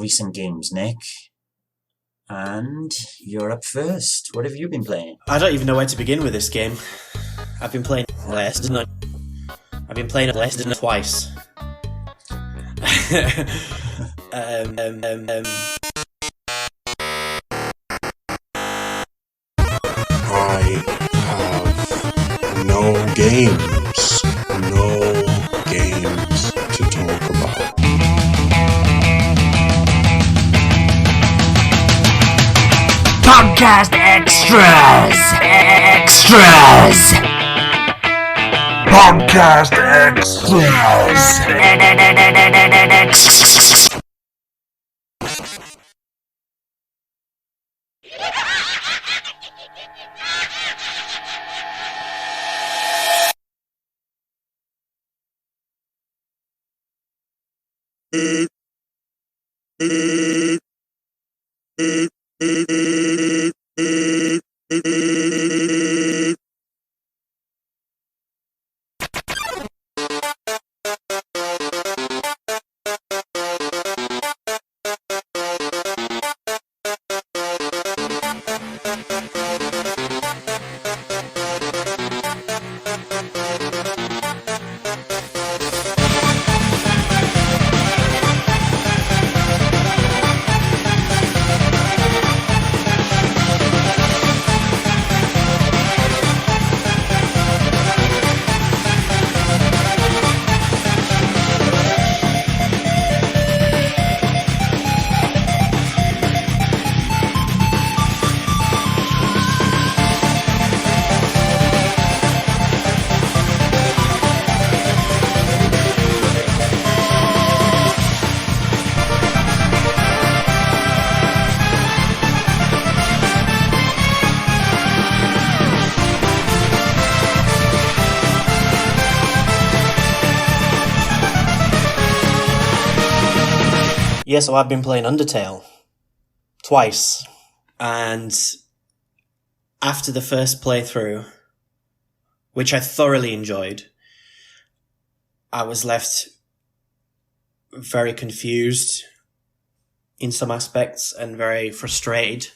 recent games, Nick. And you're up first. What have you been playing? I don't even know where to begin with this game. I've been playing less than twice. I have no games to talk about. Podcast Extras! Podcast Extras! Yeah, so I've been playing Undertale twice, and after the first playthrough, which I thoroughly enjoyed, I was left very confused in some aspects and very frustrated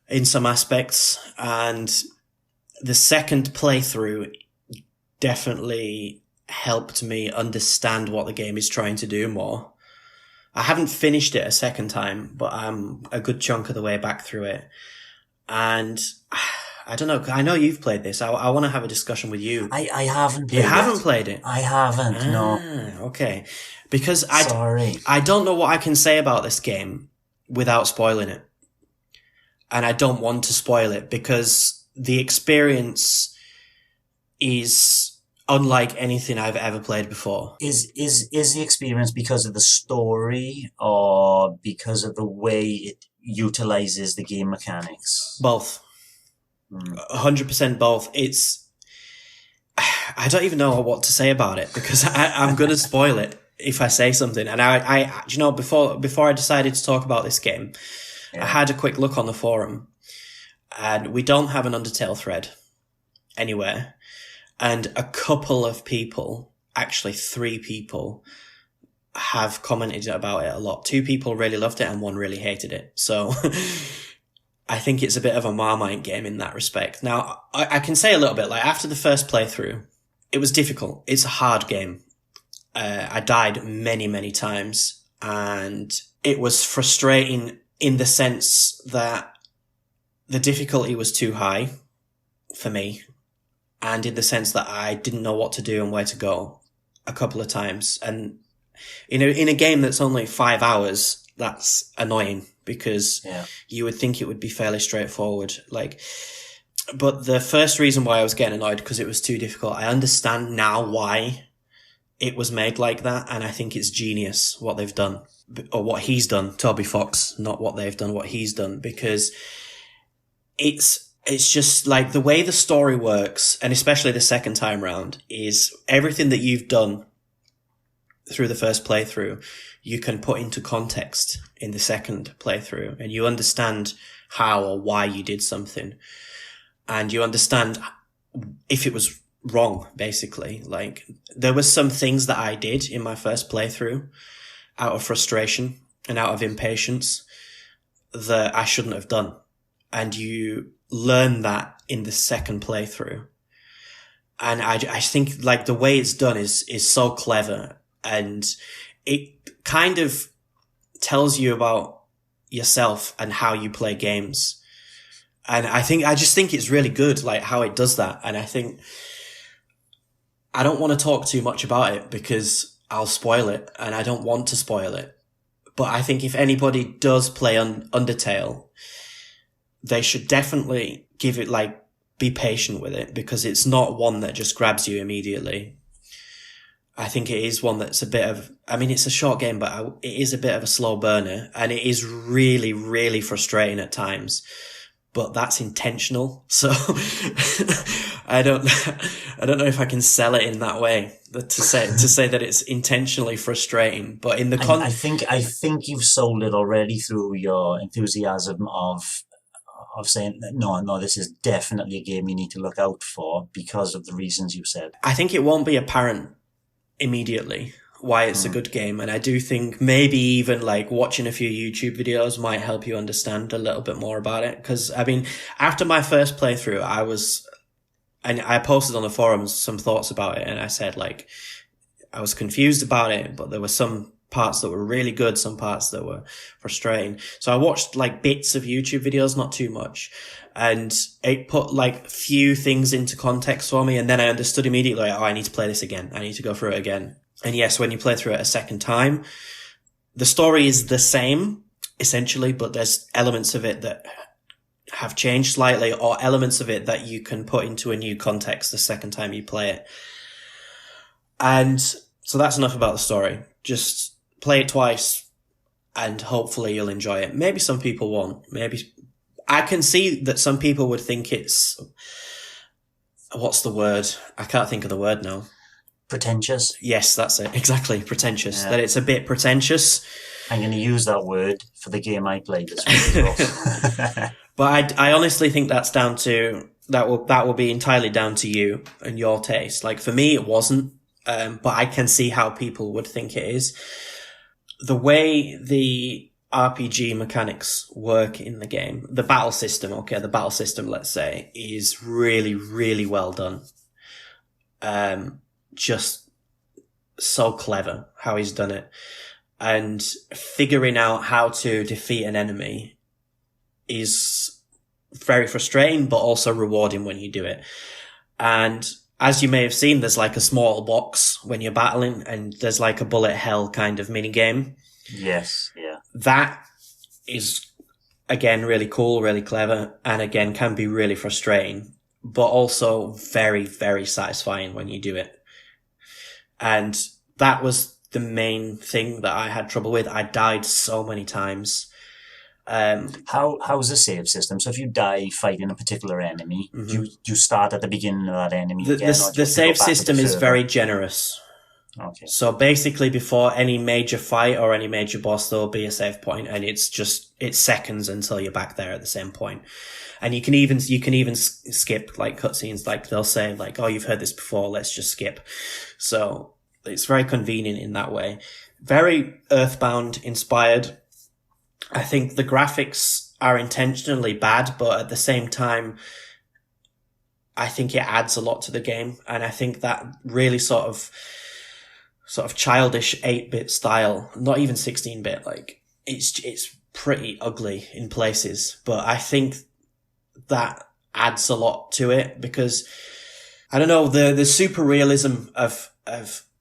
in some aspects, and the second playthrough definitely helped me understand what the game is trying to do more. I haven't finished it a second time, but I'm a good chunk of the way back through it. And I don't know, I know you've played this. I want to have a discussion with you. I haven't played it. You haven't played it? I haven't, no. Okay. Because Sorry. I don't know what I can say about this game without spoiling it. And I don't want to spoil it because the experience is unlike anything I've ever played before. Is the experience because of the story or because of the way it utilizes the game mechanics? Both. 100% both. I don't even know what to say about it because I'm going to spoil it if I say something. And I you know, before I decided to talk about this game, I had a quick look on the forum, and we don't have an Undertale thread anywhere. And a couple of people, actually 3 people, have commented about it a lot. 2 people really loved it and 1 really hated it. So I think it's a bit of a Marmite game in that respect. Now, I can say a little bit, like after the first playthrough, it was difficult. It's a hard game. I died many, many times, and it was frustrating in the sense that the difficulty was too high for me. And in the sense that I didn't know what to do and where to go a couple of times. And in a game that's only 5 hours, that's annoying because you would think it would be fairly straightforward. But the first reason why I was getting annoyed because it was too difficult, I understand now why it was made like that. And I think it's genius what they've done, or what he's done, Toby Fox, not what they've done, what he's done, because it's just like the way the story works, and especially the second time round, is everything that you've done through the first playthrough, you can put into context in the second playthrough, and you understand how or why you did something. And you understand if it was wrong, basically. Like, there were some things that I did in my first playthrough out of frustration, and out of impatience that I shouldn't have done. And you learn that in the second playthrough. And I think like the way it's done is so clever, and it kind of tells you about yourself and how you play games. And I just think it's really good, like how it does that. And I think I don't want to talk too much about it because I'll spoil it, and I don't want to spoil it. But I think if anybody does play Undertale, they should definitely give it be patient with it, because it's not one that just grabs you immediately. I think it is one that's it's a short game, but it is a bit of a slow burner, and it is really, really frustrating at times. But that's intentional. So I don't know if I can sell it in that way, to say that it's intentionally frustrating. But in the I think you've sold it already through your enthusiasm of saying no, this is definitely a game you need to look out for because of the reasons you said. I think it won't be apparent immediately why it's a good game, and I do think maybe even watching a few YouTube videos might help you understand a little bit more about it. Because after my first playthrough, I posted on the forums some thoughts about it, and I said I was confused about it, but there were some parts that were really good, some parts that were frustrating. So I watched bits of YouTube videos, not too much, and it put few things into context for me, and then I understood immediately, I need to play this again. I need to go through it again. And yes, when you play through it a second time, the story is the same, essentially, but there's elements of it that have changed slightly, or elements of it that you can put into a new context the second time you play it. And so that's enough about the story. Just play it twice, and hopefully you'll enjoy it. Maybe some people won't. Maybe I can see that some people would think it's, what's the word? I can't think of the word now. Pretentious? Yes, that's it. Exactly. Pretentious. Yeah. That it's a bit pretentious. I'm going to use that word for the game I played this week as well. But I honestly think that's down to, that will be entirely down to you and your taste. For me, it wasn't. But I can see how people would think it is. The way the RPG mechanics work in the game, the battle system, let's say, is really, really well done. Just so clever how he's done it. And figuring out how to defeat an enemy is very frustrating, but also rewarding when you do it. And as you may have seen, there's a small box when you're battling, and there's a bullet hell kind of mini game. Yes, yeah. That is, again, really cool, really clever, and again, can be really frustrating, but also very, very satisfying when you do it. And that was the main thing that I had trouble with. I died so many times. How's the save system? So if you die fighting a particular enemy, do you start at the beginning of that enemy again? The save system is very generous. Okay. So basically, before any major fight or any major boss, there'll be a save point, and it's seconds until you're back there at the same point. And you can even skip cutscenes. They'll say oh, you've heard this before, let's just skip. So it's very convenient in that way. Very Earthbound inspired. I think the graphics are intentionally bad, but at the same time, I think it adds a lot to the game. And I think that really sort of childish 8-bit style, not even 16-bit, it's pretty ugly in places. But I think that adds a lot to it, because I don't know, the super realism of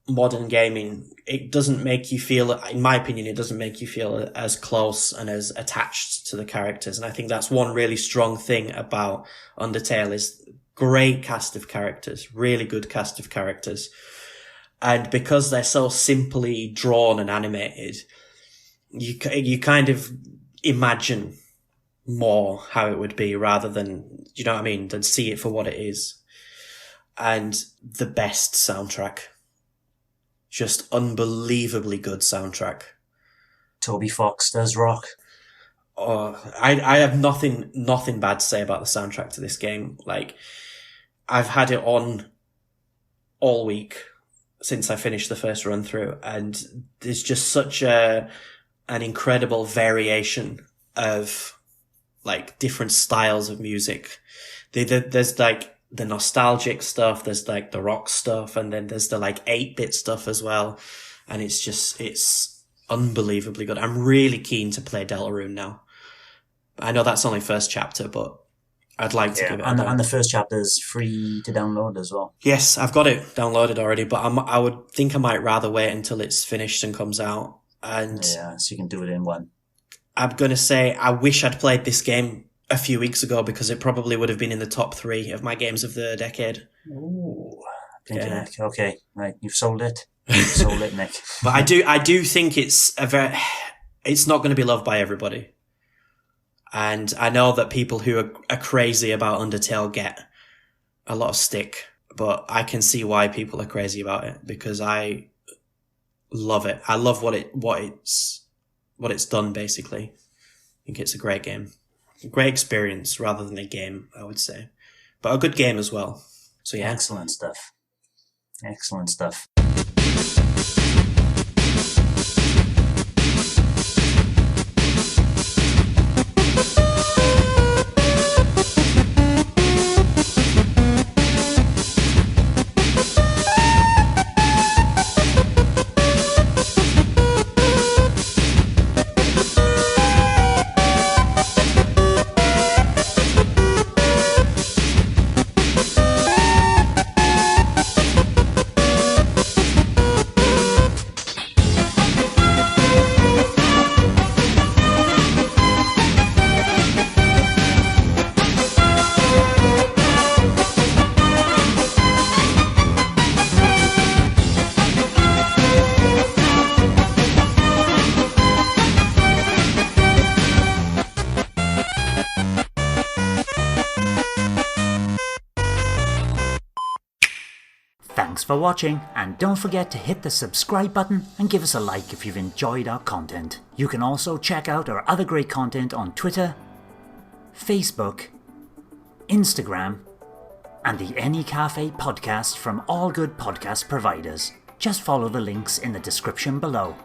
modern gaming, it doesn't make you feel, in my opinion, it doesn't make you feel as close and as attached to the characters. And I think that's one really strong thing about Undertale, is great cast of characters, really good cast of characters. And because they're so simply drawn and animated, you kind of imagine more how it would be, rather than, you know what I mean, than see it for what it is. And the best soundtrack. Just unbelievably good soundtrack. Toby Fox does rock. Oh, I have nothing bad to say about the soundtrack to this game. I've had it on all week since I finished the first run through, and there's just such a an incredible variation of like different styles of music. There's like the nostalgic stuff, there's like the rock stuff, and then there's the like 8-bit stuff as well. And it's unbelievably good. I'm really keen to play Deltarune now. I know that's only first chapter, but I'd like to give it a go. And the first chapter is free to download as well. Yes, I've got it downloaded already, but I would think I might rather wait until it's finished and comes out. And yeah, so you can do it in one. I'm going to say I wish I'd played this game a few weeks ago because it probably would have been in the top 3 of my games of the decade. Ooh. Nick. Okay, right, you've sold it. You've sold it, Nick. But I do think it's not going to be loved by everybody. And I know that people who are crazy about Undertale get a lot of stick, but I can see why people are crazy about it because I love it. I love what it's done basically. I think it's a great game. A great experience rather than a game, I would say. But a good game as well. So yeah. Excellent stuff. Excellent stuff. Thanks for watching, and don't forget to hit the subscribe button and give us a like if you've enjoyed our content. You can also check out our other great content on Twitter, Facebook, Instagram, and the N-E Café podcast from all good podcast providers. Just follow the links in the description below.